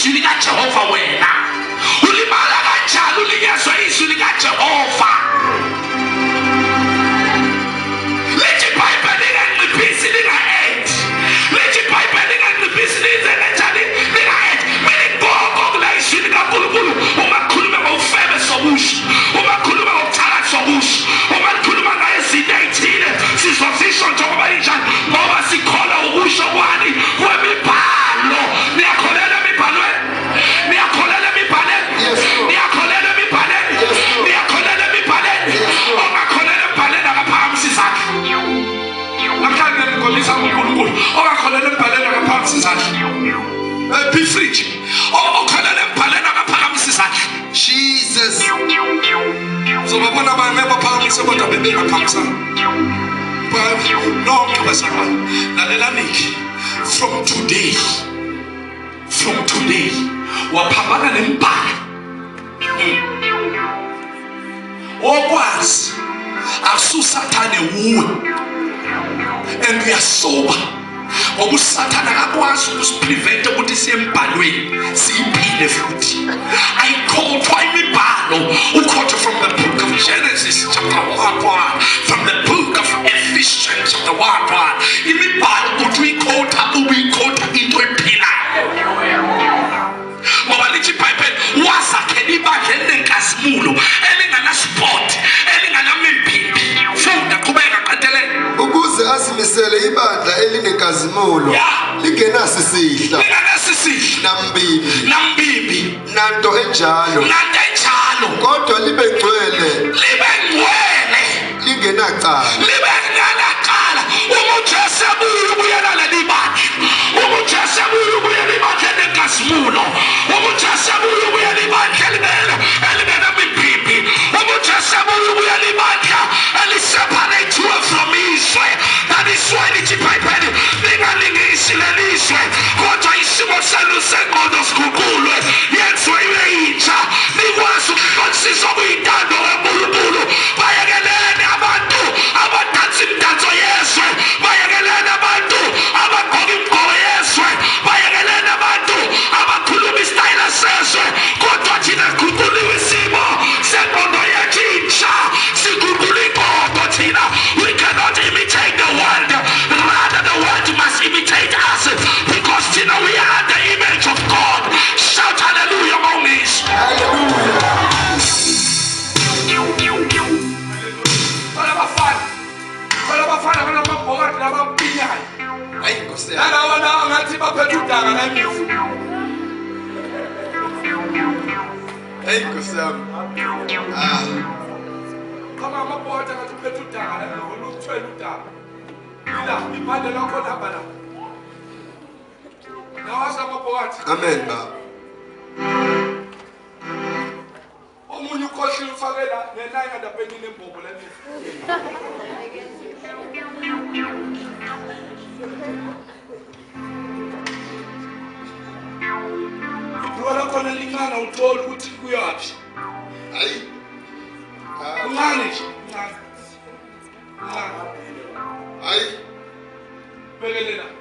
izwi likaJehova wena ulimala kanjani ulinyazwa izwi likaJehova lithi iBhayibheli linganciphisi linga-8 lithi iBhayibheli linganciphisi lingenjani linga-8 mina ngoko kula izwi likaNkulunkulu uma khuluma ngokufebe sobusha uma khuluma ngokuthakathi sobusha uma khuluma ngezinto ezithile sizozisho njengoba injani ngoba sikholwa ukusho kwani kwemibhalo niyakholelwa emibhalweni niyakholelwa emibhalweni niyakholelwa emibhalweni niyakholelwa emibhalweni ongakholelwa emibhalweni akaphakamisa izandla nakhange ngikholisa uNkulunkulu ongakholelwa emibhalweni akaphakamisa izandla be free okholelwa emibhalweni akaphakamisa izandla Jesus zobabona abanye abaphakamisa kodwa bebengaphakamisa nonke basakala lalelani from today waphambana nembala okwazi akususathane wuwe and uyasoba ngoba usathane akakwazi ukusiprevent ukuthi siye embhalweni siyiphile futhi ayikhothwa imibhalo ukhothwa from the book of Genesis chapter 1 from the book of Ephesians chapter 1 imibhalo uthi uyikhotha uyikhotha into ephilayo ngoba lithi iBhayibheli wazakhela ibandla elinenkazimulo elinganasport elinganamimpimpi funda qhubeka qatelele ukuze asimisele ibandla elinenkazimulo lingenasisihla nambibi nanto enjalo kodwa libe ngcwele lingenacala umuJesu ubuye ubuyela leli bandla umuJesu ubuye ubuyela ibandla elinenkazimulo umuJesu ubuye ubuyela ibandla elingenamimpimpi umuJesu ubuye ubuyela ibandla eliseparate from Israel that is why lithi iBhayibheli lingalingisi lelizwe kodwa isimo senu sengqondo siguqulwe yenziwe ibe yintsha nikwazi ukuhlonsisa kuyintando kaNkulunkulu bayekelene abantu abadansa imidanso yezwe bayekelene abantu abagqoka imigqoko yezwe bayekelene abantu abakhuluma isitayela sezwe kodwa thina siguquliwe isimo sengqondo yethu intsha siguqula inqondo thina we cannot imitate the world rather the world must imitate us because thina we are the image of God. Shout hallelujah mongis Bafana banamabhokadi labapinyayo hayi Nkosi yami nalawana ngathi baphethe udaka nemifu hayi Nkosi yami kama amabhokadi ngathi uphethe udaka nemifu uthwele udaka ila imali lakho laba la nawasa amabhokadi amen baba omunye ukhohliwe ufakela nenayinga ndapendile embombo lemifu Wala khona lingana uthola ukuthi kuyaphi hayi ungani nje hayi bekelela